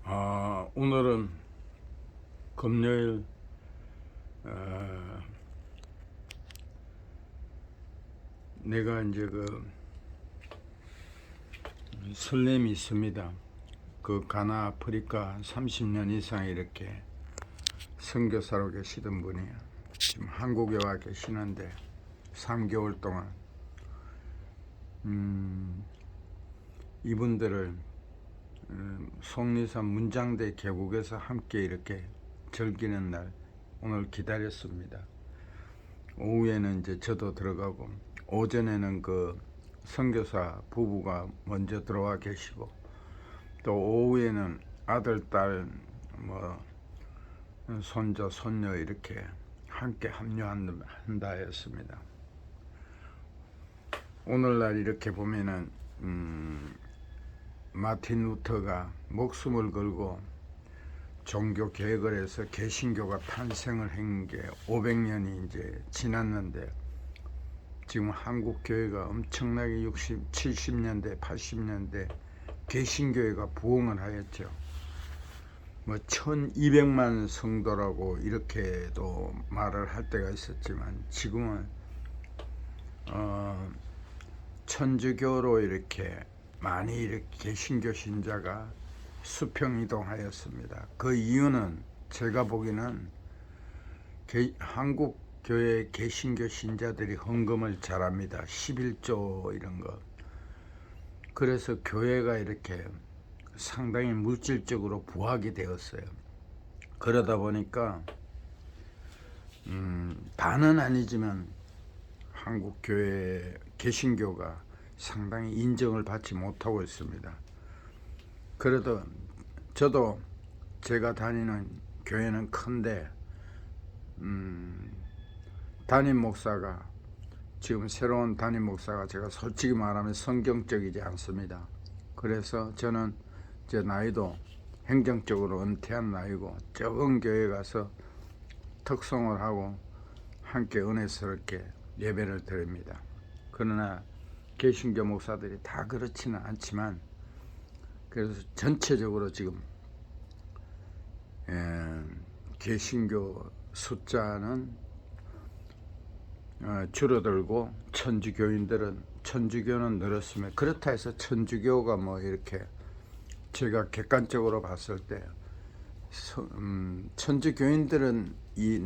오늘은 금요일 어, 내가 이제 설렘이 있습니다. 그 가나 아프리카 30년 이상 이렇게 선교사로 계시던 분이 지금 한국에 와 계시는데 3개월 동안 이분들을 속리산 문장대 계곡에서 함께 이렇게 즐기는 날 오늘 기다렸습니다. 오후에는 이제 저도 들어가고 오전에는 그 선교사 부부가 먼저 들어와 계시고 또 오후에는 아들, 딸, 뭐 손자, 손녀 이렇게 함께 합류한다 했습니다. 오늘날 이렇게 보면은 마틴 루터가 목숨을 걸고 종교 개혁을 해서 개신교가 탄생을 한 게 500년이 이제 지났는데 지금 한국 교회가 엄청나게 60, 70년대, 80년대 개신교회가 부흥을 하였죠. 뭐 1200만 성도라고 이렇게도 말을 할 때가 있었지만 지금은 천주교로 이렇게 많이 이렇게 개신교 신자가 수평 이동하였습니다. 그 이유는 제가 보기에는 한국 교회 개신교 신자들이 헌금을 잘합니다. 11조 이런 거. 그래서 교회가 이렇게 상당히 물질적으로 부하게 되었어요. 그러다 보니까 다는 아니지만 한국 교회 개신교가 상당히 인정을 받지 못하고 있습니다. 그래도 저도 제가 다니는 교회는 큰데 담임 목사가 지금 새로운 담임 목사가 제가 솔직히 말하면 성경적이지 않습니다. 그래서 저는 제 나이도 행정적으로 은퇴한 나이고 적은 교회 가서 특송을 하고 함께 은혜스럽게 예배를 드립니다. 그러나 개신교 목사들이 다 그렇지는 않지만 그래서 전체적으로 지금 개신교 숫자는 줄어들고 천주교는 늘었으면 그렇다 해서 천주교가 뭐 이렇게 제가 객관적으로 봤을 때 천주교인들은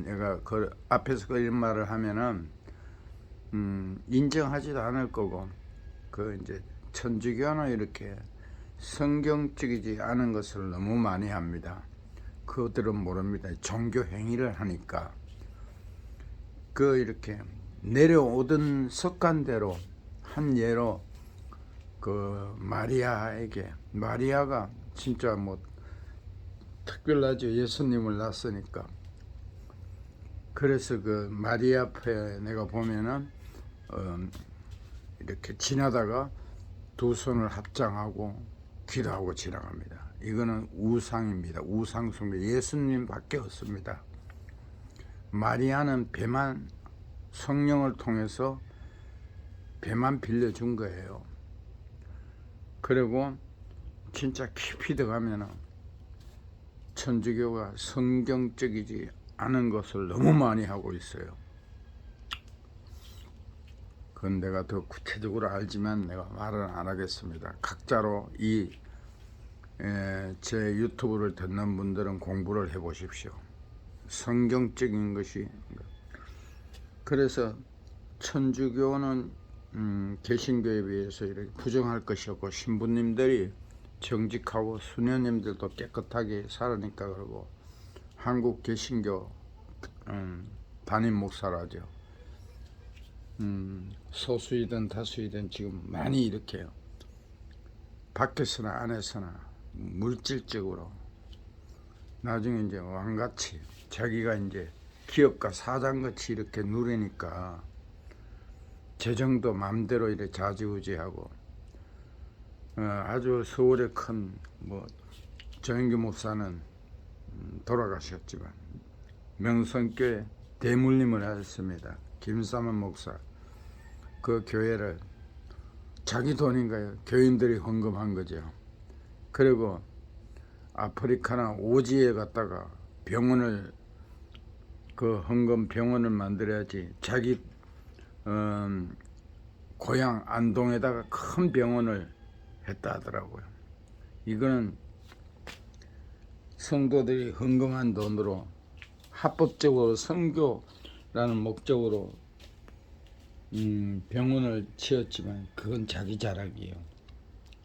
내가 그 앞에서 그런 말을 하면은 인정하지도 않을 거고 그 이제 천주교는 이렇게 성경적이지 않은 것을 너무 많이 합니다. 그들은 모릅니다. 종교 행위를 하니까 그 이렇게 내려오던 습관대로 한 예로 그 마리아가 진짜 뭐 특별하죠. 예수님을 낳았으니까. 그래서 그 마리아 앞에 내가 보면은 이렇게 지나다가 두 손을 합장하고 기도하고 지나갑니다. 이거는 우상입니다. 우상숭배. 예수님밖에 없습니다. 마리아는 배만 성령을 통해서 배만 빌려준 거예요. 그리고 진짜 깊이 들어가면 천주교가 성경적이지 않은 것을 너무 많이 하고 있어요. 그건 내가 더 구체적으로 알지만 내가 말은 안 하겠습니다. 각자로 제 유튜브를 듣는 분들은 공부를 해 보십시오. 성경적인 것이. 그래서 천주교는 개신교에 비해서 이렇게 부정할 것이 없고 신부님들이 정직하고 수녀님들도 깨끗하게 살으니까 그러고 한국 개신교 담임 목사라죠. 소수이든 다수이든 지금 많이 이렇게 밖에서나 안에서나 물질적으로 나중에 이제 왕같이 자기가 이제 기업가 사장같이 이렇게 누리니까 재정도 마음대로 이렇게 좌지우지하고 아주 서울에 큰 뭐 정인규 목사는 돌아가셨지만 명성교회 대물림을 하셨습니다. 김삼원 목사 그 교회를 자기 돈인가요? 교인들이 헌금한 거죠. 그리고 아프리카나 오지에 갔다가 병원을 그 헌금 병원을 만들어야지 자기 고향 안동에다가 큰 병원을 했다 하더라고요. 이거는 성도들이 헌금한 돈으로 합법적으로 선교라는 목적으로 병원을 지었지만 그건 자기 자랑이에요.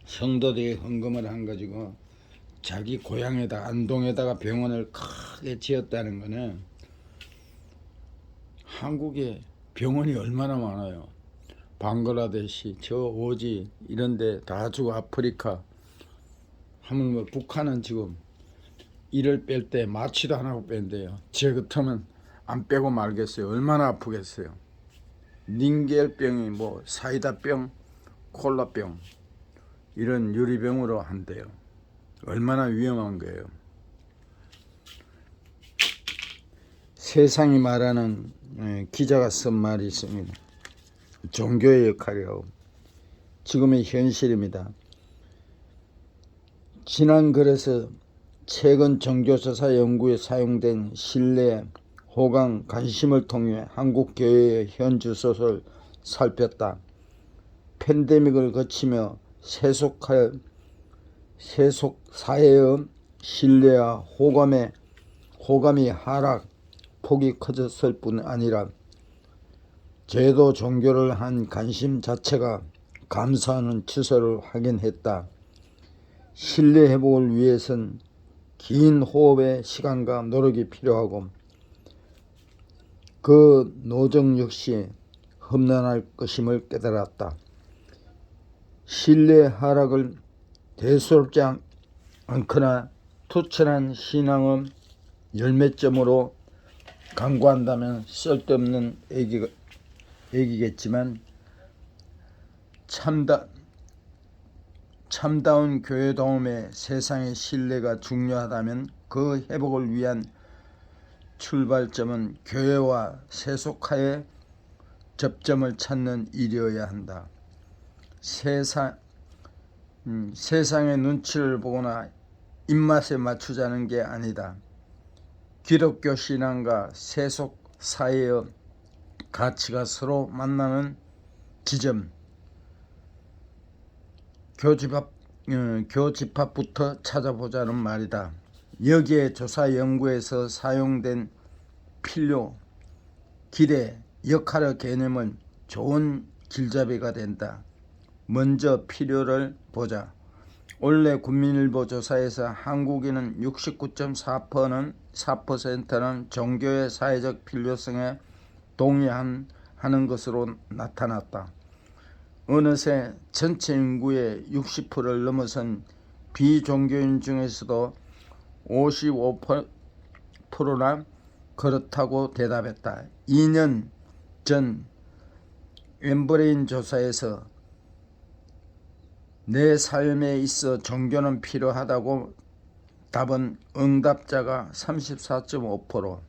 성도들이 헌금을 한 가지고 자기 고향에다 안동에다가 병원을 크게 지었다는 거는 한국에 병원이 얼마나 많아요. 방글라데시, 저 오지 이런데 다 주고 아프리카 하물며 북한은 지금 이를 뺄 때 마취도 안 하고 뺀대요. 제 같으면 안 빼고 말겠어요. 얼마나 아프겠어요. 닌겔병이 뭐 사이다병, 콜라병 이런 유리병으로 한대요. 얼마나 위험한 거예요. 세상이 말하는 기자가 쓴 말이 있습니다. 종교의 역할이라고. 지금의 현실입니다. 지난 글에서 최근 종교조사 연구에 사용된 신뢰, 호감, 관심을 통해 한국 교회의 현 주소를 살폈다. 팬데믹을 거치며 세속사회의 신뢰와 호감이 하락, 폭이 커졌을 뿐 아니라 제도 종교를 한 관심 자체가 감소하는 추세를 확인했다. 신뢰 회복을 위해선 긴 호흡의 시간과 노력이 필요하고 그 노정 역시 험난할 것임을 깨달았다. 신뢰 하락을 대수롭지 않거나 투철한 신앙의 열매점으로 강구한다면 쓸데없는 얘기겠지만 참다운 교회 도움에 세상의 신뢰가 중요하다면 그 회복을 위한 출발점은 교회와 세속화의 접점을 찾는 일이어야 한다. 세상의 눈치를 보거나 입맛에 맞추자는 게 아니다. 기독교 신앙과 세속 사회의 가치가 서로 만나는 지점, 교집합부터 찾아보자는 말이다. 여기에 조사 연구에서 사용된 필요, 기대, 역할의 개념은 좋은 길잡이가 된다. 먼저 필요를 보자. 올해 국민일보 조사에서 한국인은 69.4%는 종교의 사회적 필요성에 동의하는 것으로 나타났다. 어느새 전체 인구의 60%를 넘어선 비종교인 중에서도 55%나 그렇다고 대답했다. 2년 전 웸브레인 조사에서 내 삶에 있어 종교는 필요하다고 답은 응답자가 34.5%,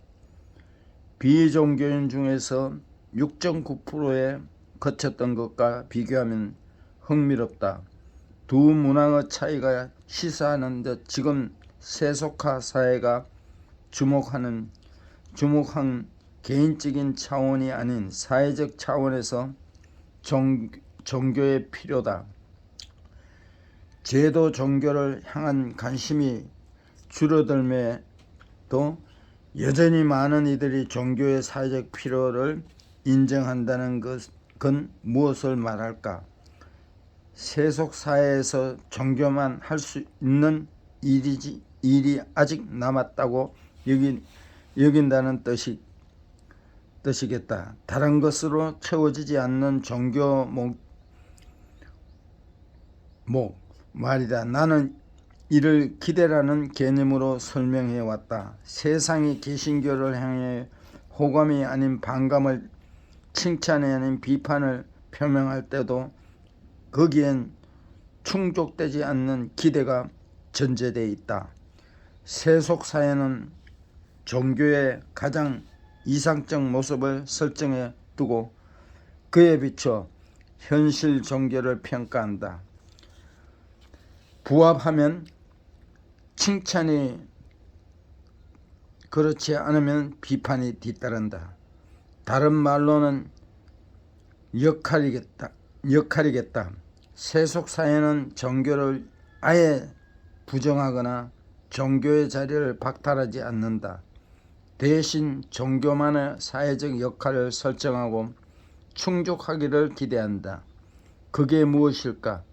비종교인 중에서 6.9%에 그쳤던 것과 비교하면 흥미롭다. 두 문화의 차이가 시사하는 듯 지금 세속화 사회가 주목한 개인적인 차원이 아닌 사회적 차원에서 종교의 필요다. 제도 종교를 향한 관심이 줄어들매도 여전히 많은 이들이 종교의 사회적 필요를 인정한다는 것은 무엇을 말할까? 세속사회에서 종교만 할 수 있는 일이 아직 남았다고 여긴다는 뜻이겠다. 다른 것으로 채워지지 않는 종교 말이다. 나는 이를 기대라는 개념으로 설명해 왔다. 세상이 개신교를 향해 호감이 아닌 반감을, 칭찬이 아닌 비판을 표명할 때도 거기엔 충족되지 않는 기대가 전제되어 있다. 세속사회는 종교의 가장 이상적 모습을 설정해 두고 그에 비춰 현실 종교를 평가한다. 부합하면 칭찬이 그렇지 않으면 비판이 뒤따른다. 다른 말로는 역할이겠다. 세속사회는 종교를 아예 부정하거나 종교의 자리를 박탈하지 않는다. 대신 종교만의 사회적 역할을 설정하고 충족하기를 기대한다. 그게 무엇일까?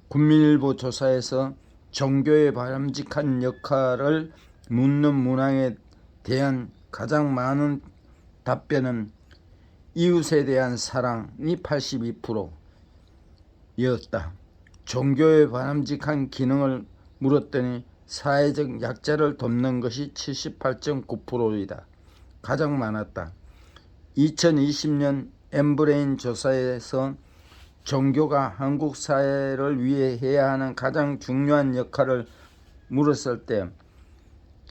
국민일보 조사에서 종교의 바람직한 역할을 묻는 문항에 대한 가장 많은 답변은 이웃에 대한 사랑이 82%였다. 종교의 바람직한 기능을 물었더니 사회적 약자를 돕는 것이 78.9%이다. 가장 많았다. 2020년 엠브레인 조사에서 종교가 한국 사회를 위해 해야 하는 가장 중요한 역할을 물었을 때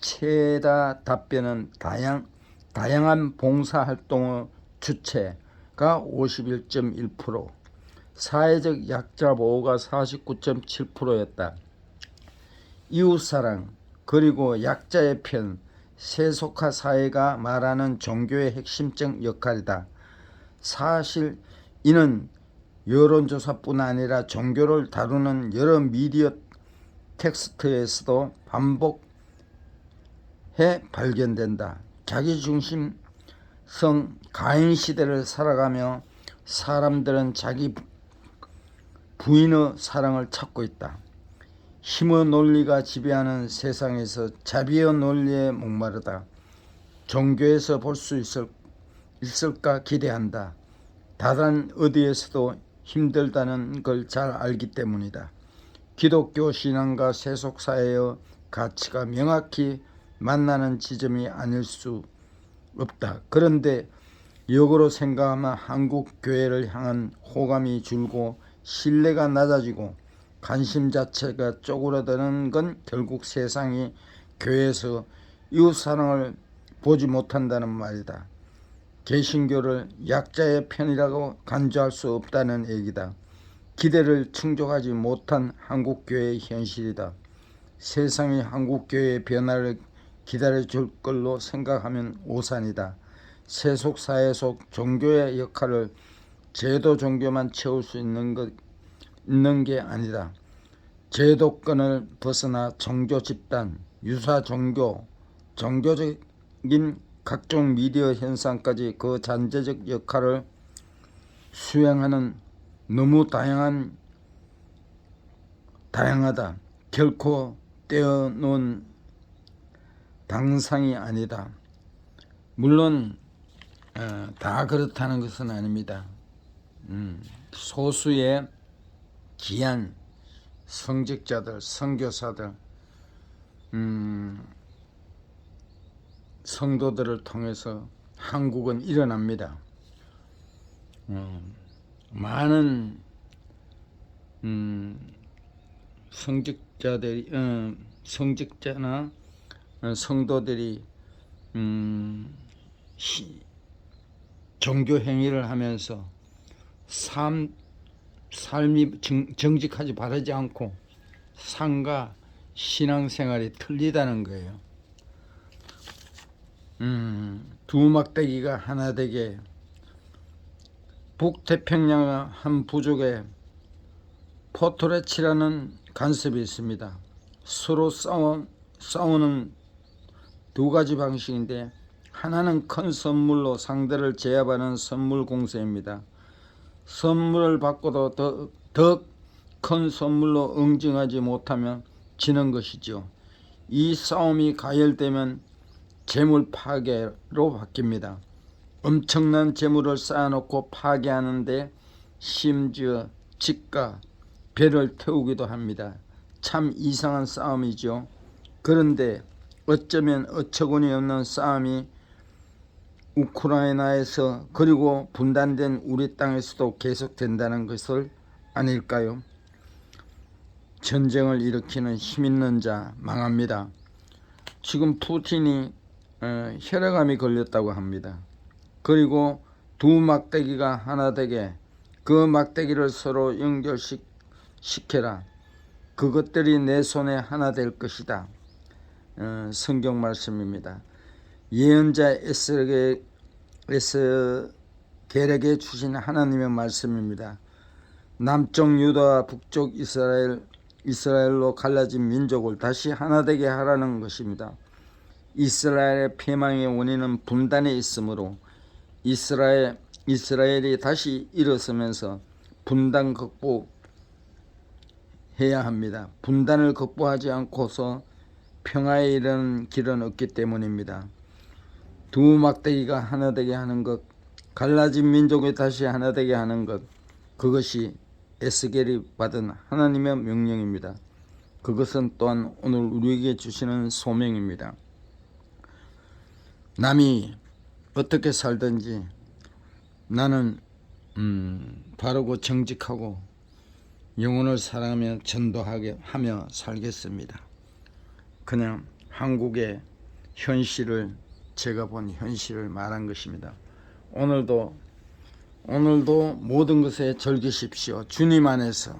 최다 답변은 다양한 봉사활동의 주체가 51.1%, 사회적 약자 보호가 49.7%였다. 이웃사랑 그리고 약자의 편, 세속화 사회가 말하는 종교의 핵심적 역할이다. 사실 이는 여론조사뿐 아니라 종교를 다루는 여러 미디어 텍스트에서도 반복해 발견된다. 자기중심성 가인 시대를 살아가며 사람들은 자기 부인의 사랑을 찾고 있다. 힘의 논리가 지배하는 세상에서 자비의 논리에 목마르다. 종교에서 볼 수 있을까 기대한다. 다른 어디에서도 힘들다는 걸 잘 알기 때문이다. 기독교 신앙과 세속사회의 가치가 명확히 만나는 지점이 아닐 수 없다. 그런데 역으로 생각하면 한국 교회를 향한 호감이 줄고 신뢰가 낮아지고 관심 자체가 쪼그라드는 건 결국 세상이 교회에서 이웃사랑을 보지 못한다는 말이다. 개신교를 약자의 편이라고 간주할 수 없다는 얘기다. 기대를 충족하지 못한 한국교회의 현실이다. 세상이 한국교회의 변화를 기다려줄 걸로 생각하면 오산이다. 세속사회 속 종교의 역할을 제도 종교만 채울 수 있는 게 아니다. 제도권을 벗어나 종교 집단, 유사 종교, 종교적인 각종 미디어 현상까지 그 잠재적 역할을 수행하는 너무 다양하다. 결코 떼어놓은 당상이 아니다. 물론 다 그렇다는 것은 아닙니다. 소수의 귀한 성직자들, 선교사들, 성도들을 통해서 한국은 일어납니다. 많은 성직자나 성도들이 종교 행위를 하면서 삶이 정직하지 바르지 않고 삶과 신앙생활이 틀리다는 거예요. 두막대기가 하나 되게 북태평양의 한 부족에 포토레치라는 간섭이 있습니다. 서로 싸우는 두 가지 방식인데, 하나는 큰 선물로 상대를 제압하는 선물 공세입니다. 선물을 받고도 더 큰 선물로 응징하지 못하면 지는 것이죠. 이 싸움이 가열되면 재물 파괴로 바뀝니다. 엄청난 재물을 쌓아놓고 파괴하는데 심지어 집과 배를 태우기도 합니다. 참 이상한 싸움이죠. 그런데 어쩌면 어처구니 없는 싸움이 우크라이나에서 그리고 분단된 우리 땅에서도 계속된다는 것을 아닐까요? 전쟁을 일으키는 힘있는 자 망합니다. 지금 푸틴이 혈액암이 걸렸다고 합니다. 그리고 두 막대기가 하나 되게 그 막대기를 서로 연결시켜라. 그것들이 내 손에 하나 될 것이다. 성경 말씀입니다. 예언자 에스겔에게 주신 하나님의 말씀입니다. 남쪽 유다와 북쪽 이스라엘로 갈라진 민족을 다시 하나 되게 하라는 것입니다. 이스라엘의 패망의 원인은 분단에 있으므로 이스라엘이 다시 일어서면서 분단 극복해야 합니다. 분단을 극복하지 않고서 평화에 이르는 길은 없기 때문입니다. 두 막대기가 하나 되게 하는 것, 갈라진 민족이 다시 하나 되게 하는 것, 그것이 에스겔이 받은 하나님의 명령입니다. 그것은 또한 오늘 우리에게 주시는 소명입니다. 남이 어떻게 살든지 나는 바르고 정직하고 영혼을 사랑하며 전도하며 살겠습니다. 그냥 한국의 현실을, 제가 본 현실을 말한 것입니다. 오늘도 모든 것에 즐기십시오. 주님 안에서.